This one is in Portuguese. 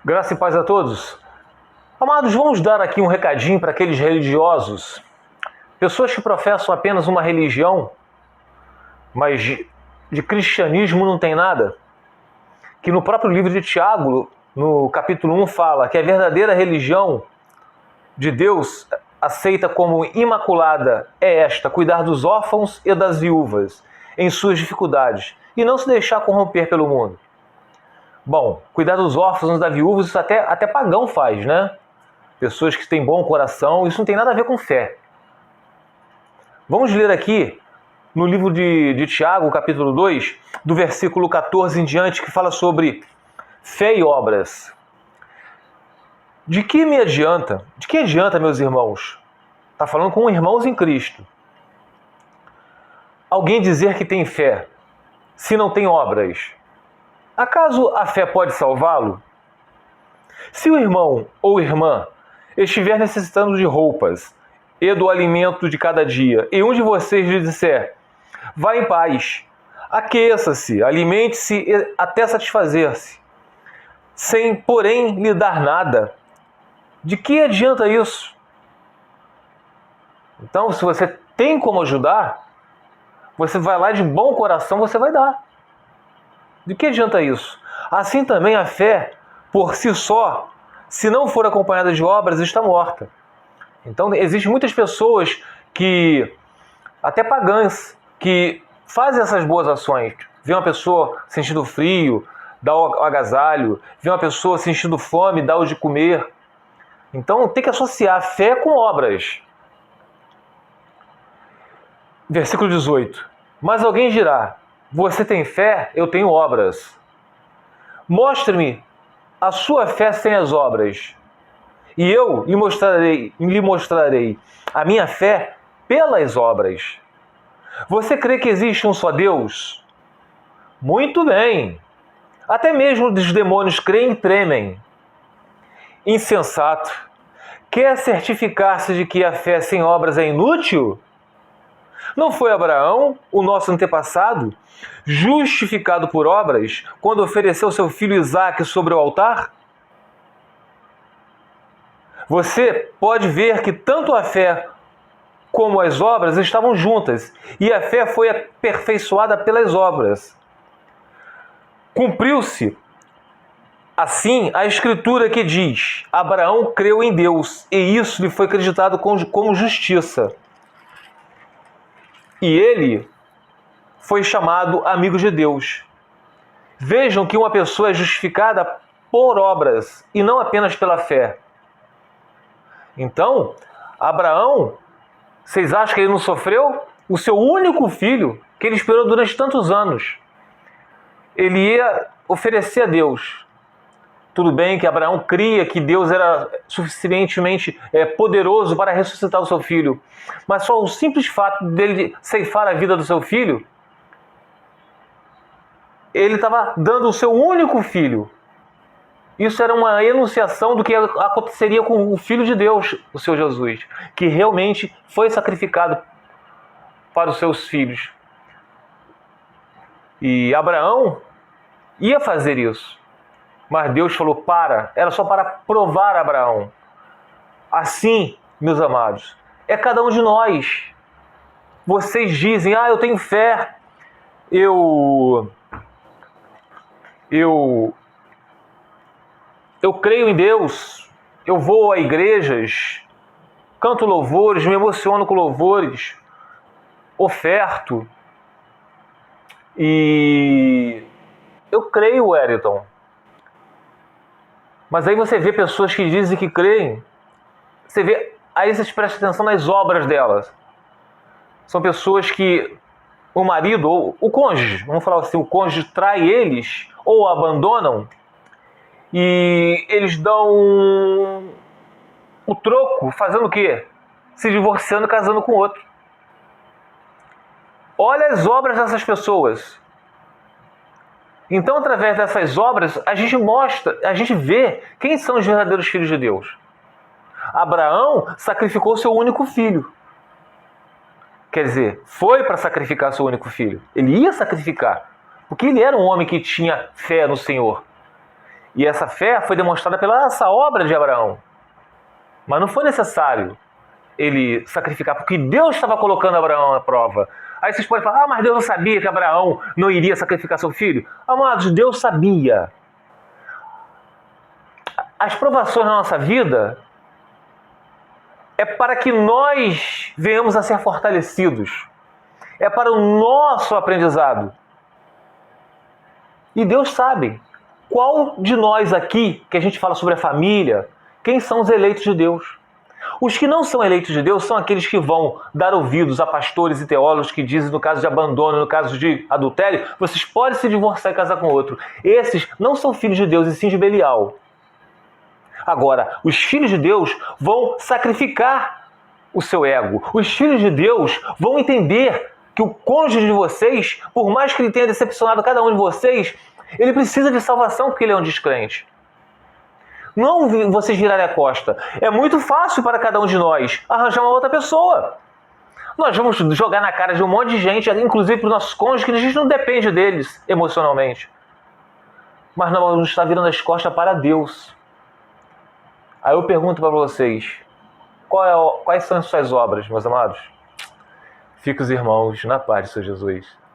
Graça e paz a todos. Amados, vamos dar aqui um recadinho para aqueles religiosos, pessoas que professam apenas uma religião, mas de cristianismo não tem nada. Que no próprio livro de Tiago, no capítulo 1, fala que a verdadeira religião de Deus, aceita como imaculada, é esta: cuidar dos órfãos e das viúvas em suas dificuldades e não se deixar corromper pelo mundo. Bom, cuidar dos órfãos e das viúvas, isso até pagão faz, né? Pessoas que têm bom coração, isso não tem nada a ver com fé. Vamos ler aqui no livro de Tiago, capítulo 2, do versículo 14 em diante, que fala sobre fé e obras. De que me adianta? De que adianta, meus irmãos? Está falando com irmãos em Cristo. Alguém dizer que tem fé, se não tem obras. Acaso a fé pode salvá-lo? Se o irmão ou irmã estiver necessitando de roupas e do alimento de cada dia, e um de vocês lhe disser: vá em paz, aqueça-se, alimente-se até satisfazer-se, sem, porém, lhe dar nada, de que adianta isso? Então, se você tem como ajudar, você vai lá de bom coração, você vai dar. De que adianta isso? Assim também a fé, por si só, se não for acompanhada de obras, está morta. Então, existem muitas pessoas até pagãs, que fazem essas boas ações. Vê uma pessoa sentindo frio, dá o agasalho. Vê uma pessoa sentindo fome, dá o de comer. Então, tem que associar fé com obras. Versículo 18. Mas alguém dirá: você tem fé, eu tenho obras. Mostre-me a sua fé sem as obras, e eu lhe mostrarei a minha fé pelas obras. Você crê que existe um só Deus? Muito bem. Até mesmo os demônios creem e tremem. Insensato. Quer certificar-se de que a fé sem obras é inútil? Não foi Abraão, o nosso antepassado, justificado por obras, quando ofereceu seu filho Isaque sobre o altar? Você pode ver que tanto a fé como as obras estavam juntas, e a fé foi aperfeiçoada pelas obras. Cumpriu-se, assim, a Escritura que diz: Abraão creu em Deus, e isso lhe foi acreditado como justiça. E ele foi chamado amigo de Deus. Vejam que uma pessoa é justificada por obras e não apenas pela fé. Então, Abraão, vocês acham que ele não sofreu? O seu único filho, que ele esperou durante tantos anos, ele ia oferecer a Deus. Tudo bem que Abraão cria que Deus era suficientemente poderoso para ressuscitar o seu filho. Mas só o simples fato dele ceifar a vida do seu filho, ele estava dando o seu único filho. Isso era uma enunciação do que aconteceria com o Filho de Deus, o Senhor Jesus, que realmente foi sacrificado para os seus filhos. E Abraão ia fazer isso. Mas Deus falou: era só para provar Abraão. Assim, meus amados, é cada um de nós. Vocês dizem: eu tenho fé, eu creio em Deus, eu vou a igrejas, canto louvores, me emociono com louvores, oferto. E eu creio, Wellington. Mas aí você vê pessoas que dizem que creem, aí vocês prestam atenção nas obras delas. São pessoas que o marido ou o cônjuge, vamos falar assim, o cônjuge trai eles ou abandonam, e eles dão o troco fazendo o quê? Se divorciando e casando com outro. Olha as obras dessas pessoas. Então, através dessas obras, a gente vê quem são os verdadeiros filhos de Deus. Abraão sacrificou seu único filho. Quer dizer, foi para sacrificar seu único filho. Ele ia sacrificar, porque ele era um homem que tinha fé no Senhor. E essa fé foi demonstrada pela essa obra de Abraão. Mas não foi necessário ele sacrificar, porque Deus estava colocando Abraão à prova. Aí vocês podem falar, mas Deus não sabia que Abraão não iria sacrificar seu filho? Amados, Deus sabia. As provações na nossa vida é para que nós venhamos a ser fortalecidos. É para o nosso aprendizado. E Deus sabe qual de nós aqui, que a gente fala sobre a família, quem são os eleitos de Deus. Os que não são eleitos de Deus são aqueles que vão dar ouvidos a pastores e teólogos que dizem, no caso de abandono, no caso de adultério, vocês podem se divorciar e casar com outro. Esses não são filhos de Deus, e sim de Belial. Agora, os filhos de Deus vão sacrificar o seu ego. Os filhos de Deus vão entender que o cônjuge de vocês, por mais que ele tenha decepcionado cada um de vocês, ele precisa de salvação porque ele é um descrente. Não vocês virarem a costa. É muito fácil para cada um de nós arranjar uma outra pessoa. Nós vamos jogar na cara de um monte de gente, inclusive para os nossos cônjuges, que a gente não depende deles emocionalmente. Mas nós vamos estar virando as costas para Deus. Aí eu pergunto para vocês, quais são as suas obras, meus amados? Fique os irmãos na paz de Senhor Jesus.